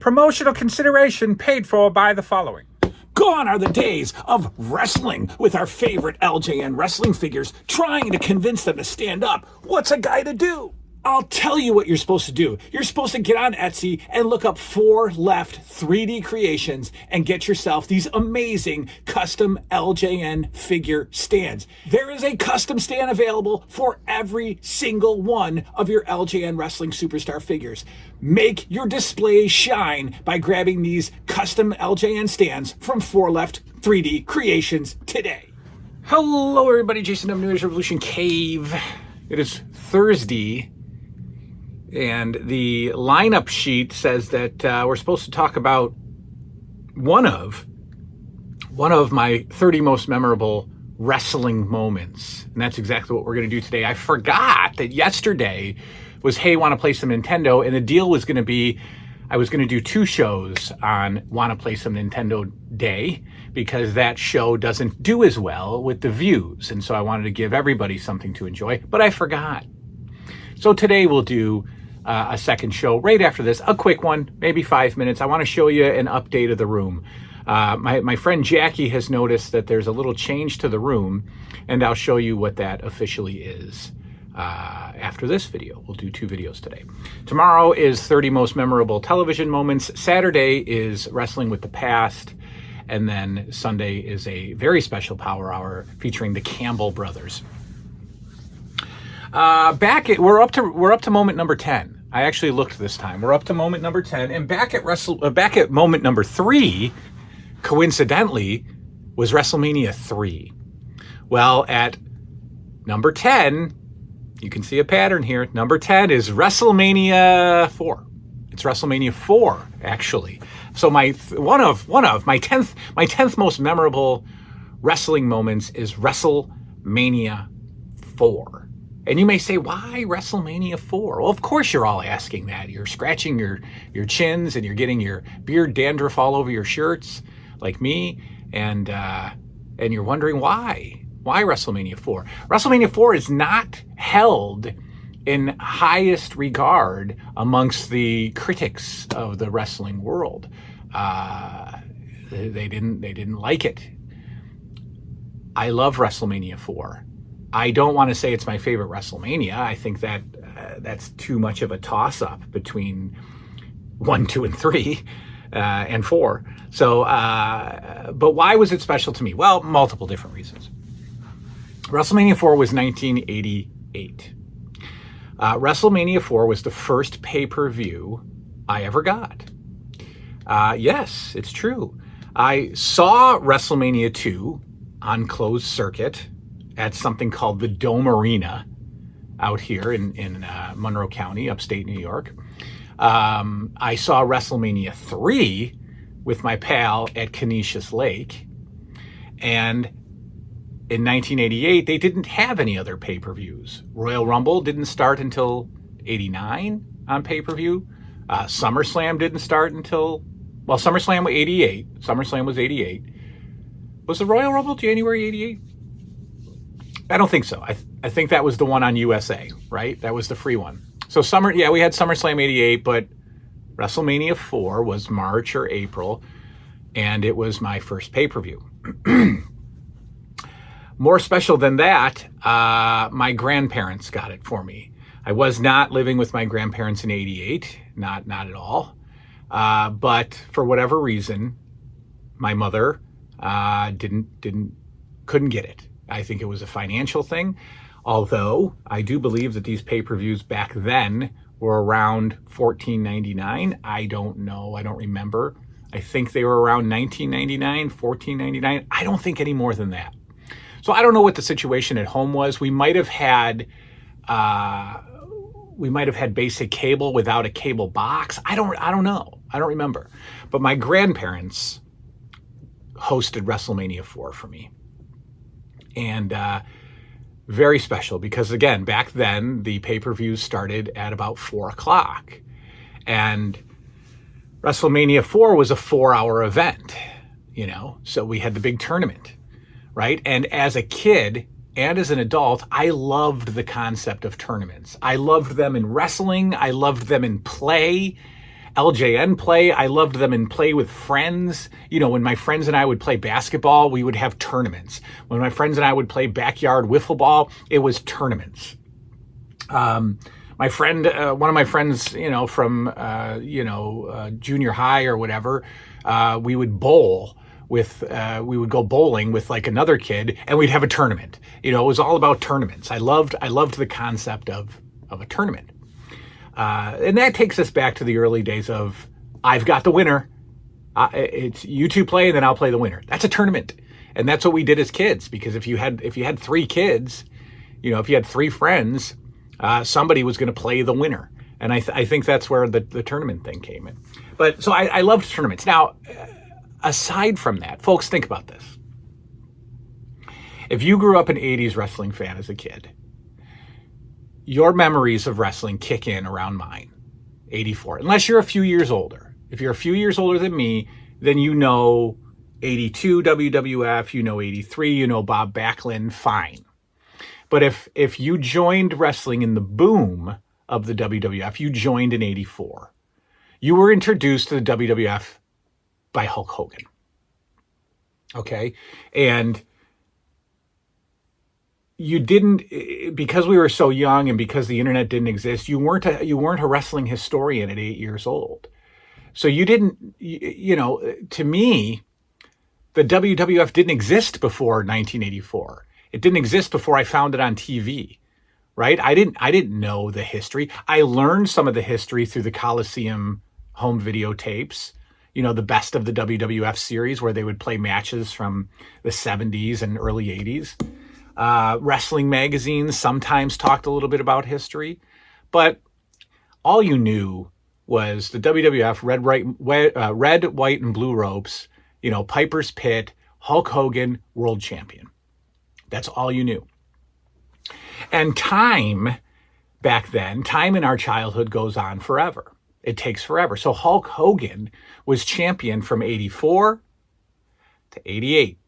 Promotional consideration paid for by the following. Gone are the days of wrestling with our favorite LJN wrestling figures, trying to convince them to stand up. What's a guy to do? I'll tell you what you're supposed to do. You're supposed to get on Etsy and look up 4 Left 3D Creations and get yourself these amazing custom LJN figure stands. There is a custom stand available for every single one of your LJN wrestling superstar figures. Make your display shine by grabbing these custom LJN stands from 4 Left 3D Creations today. Hello, everybody. Jason W. New Age Revolution Cave. It is Thursday. And the lineup sheet says that we're supposed to talk about one of my 30 most memorable wrestling moments. And that's exactly what we're going to do today. I forgot that yesterday was, hey, want to play some Nintendo? And the deal was going to be, I was going to do 2 shows on Want to Play Some Nintendo Day, because that show doesn't do as well with the views. And so I wanted to give everybody something to enjoy, but I forgot. So today we'll do a second show right after this, a quick one, maybe 5 minutes. I want to show you an update of the room. My friend Jackie has noticed that there's a little change to the room, and I'll show you what that officially is after this video. We'll do 2 videos today. Tomorrow is 30 most memorable television moments. Saturday is Wrestling with the Past. And then Sunday is a very special Power Hour featuring the Campbell brothers. We're up to moment number 10. I actually looked this time. We're up to moment number 10, and back at moment number 3, coincidentally, was WrestleMania 3. Well, at number 10, you can see a pattern here. Number 10 is WrestleMania 4. It's WrestleMania 4, actually. So one of my 10th most memorable wrestling moments is WrestleMania 4. And you may say, why WrestleMania 4? Well, of course you're all asking that. You're scratching your chins and you're getting your beard dandruff all over your shirts, like me, and you're wondering why. Why WrestleMania 4? WrestleMania 4 is not held in highest regard amongst the critics of the wrestling world. They didn't like it. I love WrestleMania 4. I don't want to say it's my favorite WrestleMania. I think that that's too much of a toss-up between 1, 2, and 3 and 4. So, but why was it special to me? Well, multiple different reasons. WrestleMania 4 was 1988. WrestleMania 4 was the first pay-per-view I ever got. Yes, it's true. I saw WrestleMania 2 on closed circuit at something called the Dome Arena out here in Monroe County, upstate New York. I saw WrestleMania 3 with my pal at Canisius Lake. And in 1988, they didn't have any other pay-per-views. Royal Rumble didn't start until 89 on pay-per-view. SummerSlam didn't start until, well, SummerSlam was 88. SummerSlam was 88. Was the Royal Rumble January 88? I don't think so. I think that was the one on USA, right? That was the free one. So we had SummerSlam 88, but WrestleMania 4 was March or April, and it was my first pay-per-view. More special than that, my grandparents got it for me. I was not living with my grandparents in 88, not at all. But for whatever reason, my mother couldn't get it. I think it was a financial thing, although I do believe that these pay-per-views back then were around $14.99. I don't know. I don't remember. I think they were around $19.99, $14.99. I don't think any more than that. So I don't know what the situation at home was. We might have had basic cable without a cable box. I don't know. I don't remember. But my grandparents hosted WrestleMania 4 for me. And very special because, again, back then, the pay-per-views started at about 4 o'clock. And WrestleMania 4 was a 4-hour event, so we had the big tournament, right? And as a kid and as an adult, I loved the concept of tournaments. I loved them in wrestling. I loved them in play. LJN play. I loved them in play with friends. When my friends and I would play basketball, we would have tournaments. When my friends and I would play backyard wiffle ball, it was tournaments. My friend, one of my friends, from, junior high or whatever, we would bowl we would go bowling with like another kid and we'd have a tournament. It was all about tournaments. I loved the concept of a tournament. And that takes us back to the early days of, I've got the winner. It's you two play and then I'll play the winner. That's a tournament. And that's what we did as kids, because if you had 3 kids, if you had 3 friends, somebody was going to play the winner. And I think that's where the tournament thing came in. But so I loved tournaments. Now, aside from that, folks, think about this. If you grew up an 80s wrestling fan as a kid, your memories of wrestling kick in around mine, 84, unless you're a few years older. If you're a few years older than me, then 82 WWF, 83, Bob Backlund, fine. But if you joined wrestling in the boom of the WWF, you joined in 84. You were introduced to the WWF by Hulk Hogan. Okay? And you didn't, because we were so young and because the internet didn't exist, you weren't a wrestling historian at 8 years old. So you didn't, to me, the WWF didn't exist before 1984. It didn't exist before I found it on TV, right? I didn't know the history. I learned some of the history through the Coliseum home videotapes, the best of the WWF series where they would play matches from the 70s and early 80s. Wrestling magazines sometimes talked a little bit about history, but all you knew was the WWF, red, white, and blue ropes, Piper's Pit, Hulk Hogan, world champion. That's all you knew. And time back then, time in our childhood goes on forever. It takes forever. So Hulk Hogan was champion from 84 to 88.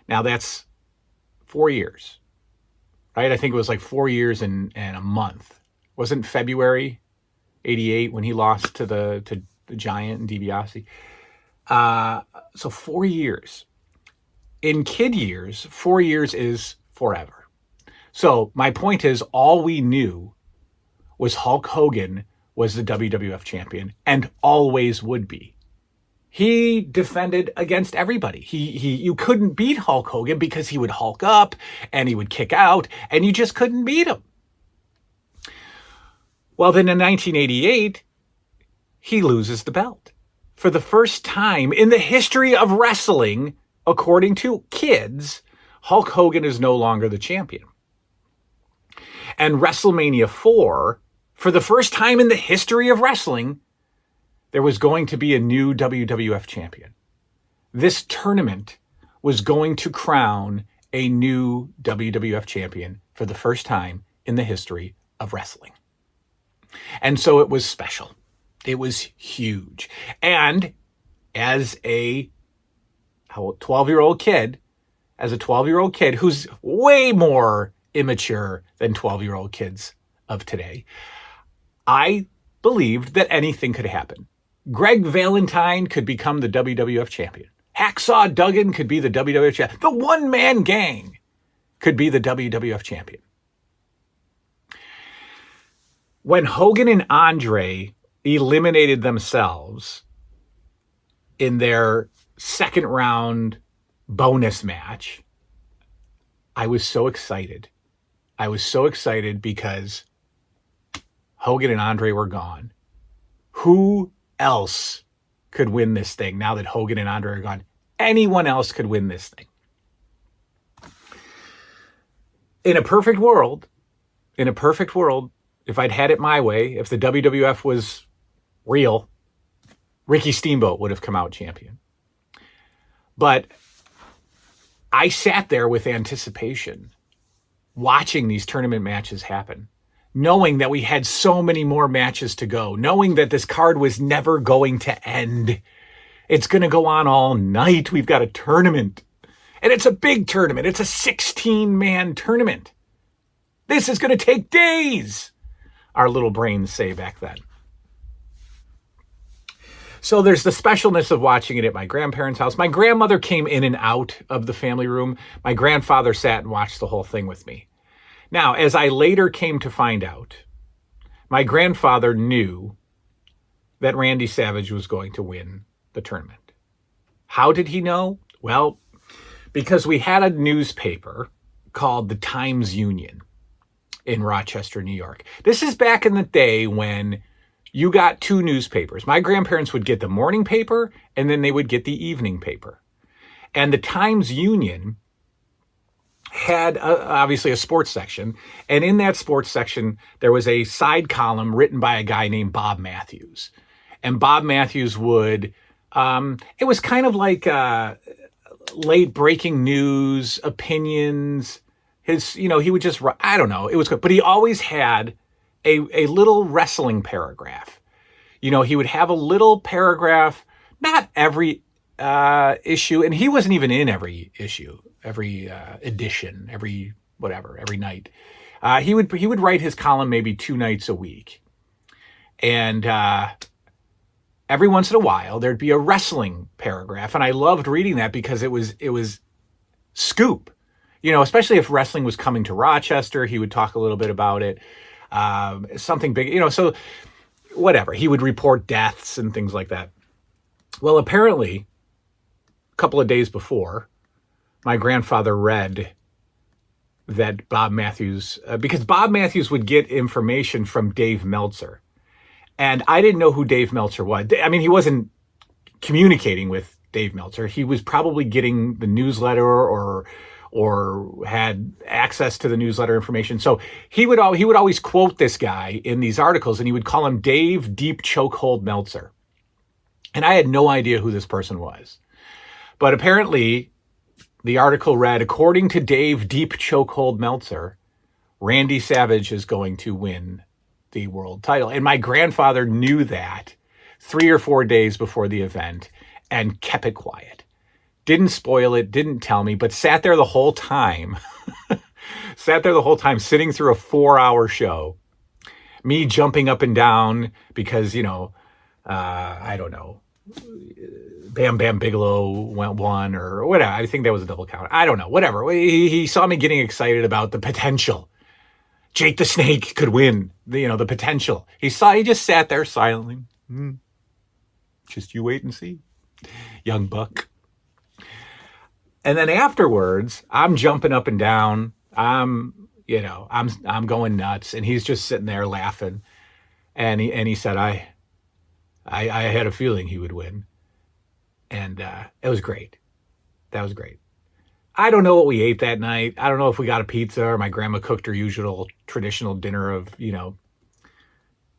Now that's 4 years, right? I think it was like 4 years and a month. Wasn't February 88 when he lost to the Giant and DiBiase? So 4 years. In kid years, 4 years is forever. So my point is, all we knew was Hulk Hogan was the WWF champion and always would be. He defended against everybody. You couldn't beat Hulk Hogan because he would Hulk up and he would kick out and you just couldn't beat him. Well, then in 1988, he loses the belt. For the first time in the history of wrestling, according to kids, Hulk Hogan is no longer the champion. And WrestleMania 4, for the first time in the history of wrestling, there was going to be a new WWF champion. This tournament was going to crown a new WWF champion for the first time in the history of wrestling. And so it was special. It was huge. And as a 12-year-old kid, who's way more immature than 12-year-old kids of today, I believed that anything could happen. Greg Valentine could become the WWF champion. Hacksaw Duggan could be the WWF champion. The one-man gang could be the WWF champion. When Hogan and Andre eliminated themselves in their second round bonus match, I was so excited. I was so excited because Hogan and Andre were gone. Who else could win this thing now that Hogan and Andre are gone? Anyone else could win this thing. In a perfect world, if I'd had it my way, if the WWF was real, Ricky Steamboat would have come out champion. But I sat there with anticipation, watching these tournament matches happen, knowing that we had so many more matches to go, knowing that this card was never going to end. It's going to go on all night. We've got a tournament. And it's a big tournament. It's a 16-man tournament. This is going to take days, our little brains say back then. So there's the specialness of watching it at my grandparents' house. My grandmother came in and out of the family room. My grandfather sat and watched the whole thing with me. Now, as I later came to find out, my grandfather knew that Randy Savage was going to win the tournament. How did he know? Well, because we had a newspaper called the Times-Union in Rochester, New York. This is back in the day when you got two newspapers. My grandparents would get the morning paper, and then they would get the evening paper. And the Times-Union had obviously a sports section. And in that sports section, there was a side column written by a guy named Bob Matthews. And Bob Matthews would, it was kind of like late breaking news, opinions. He would just, I don't know, it was good. But he always had a little wrestling paragraph. He would have a little paragraph, not every issue, and he wasn't even in every issue, every edition, every night. He would write his column maybe 2 nights a week. And every once in a while, there'd be a wrestling paragraph. And I loved reading that because it was scoop. Especially if wrestling was coming to Rochester, he would talk a little bit about it. Something big, so whatever. He would report deaths and things like that. Well, apparently, a couple of days before, my grandfather read that Bob Matthews, because Bob Matthews would get information from Dave Meltzer. And I didn't know who Dave Meltzer was. I mean, he wasn't communicating with Dave Meltzer. He was probably getting the newsletter or had access to the newsletter information. So he would always quote this guy in these articles, and he would call him Dave Deep Chokehold Meltzer. And I had no idea who this person was. But apparently, the article read, according to Dave Deep Chokehold Meltzer, Randy Savage is going to win the world title. And my grandfather knew that 3 or 4 days before the event and kept it quiet. Didn't spoil it, didn't tell me, but sat there the whole time, sitting through a 4-hour show. Me jumping up and down because, I don't know, Bam Bam Bigelow won or whatever. I think that was a double count. I don't know, whatever. He saw me getting excited about the potential. Jake the Snake could win, the potential. He just sat there silently. Just you wait and see, young buck. And then afterwards, I'm jumping up and down. I'm going nuts, and he's just sitting there laughing. And he said, I had a feeling he would win, and it was great. That was great. I don't know what we ate that night. I don't know if we got a pizza or my grandma cooked her usual traditional dinner of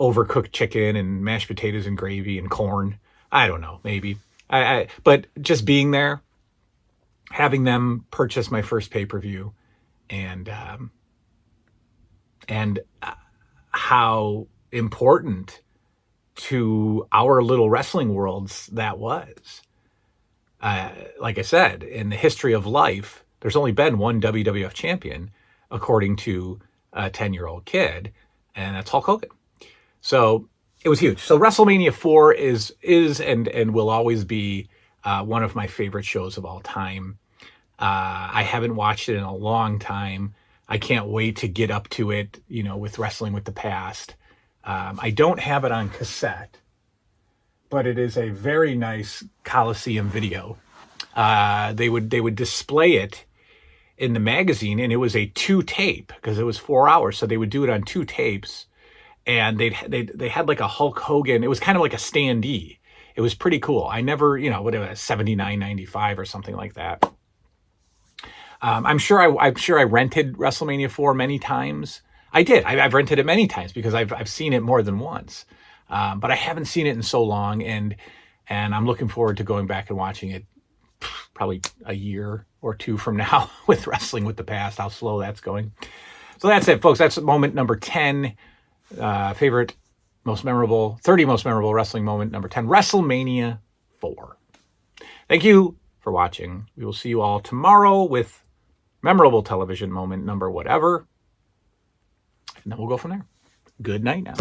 overcooked chicken and mashed potatoes and gravy and corn. I don't know, maybe. But just being there, having them purchase my first pay-per-view, and how important to our little wrestling worlds that was. Like I said, in the history of life, there's only been one WWF champion, according to a 10-year-old kid, and that's Hulk Hogan. So it was huge. So WrestleMania 4 is and will always be one of my favorite shows of all time. I haven't watched it in a long time. I can't wait to get up to it, with Wrestling with the Past. I don't have it on cassette, but it is a very nice Coliseum video. They would display it in the magazine, and it was a 2-tape because it was 4 hours. So they would do it on 2 tapes, and they had like a Hulk Hogan. It was kind of like a standee. It was pretty cool. I never, whatever, $79.95 or something like that. I'm sure I rented WrestleMania 4 many times. I did. I've rented it many times because I've seen it more than once. But I haven't seen it in so long, and I'm looking forward to going back and watching it probably a year or 2 from now with Wrestling with the Past, how slow that's going. So that's it, folks. That's moment number 10. Favorite, most memorable, 30 most memorable wrestling moment number 10, WrestleMania 4. Thank you for watching. We will see you all tomorrow with memorable television moment number whatever. And then we'll go from there. Good night now.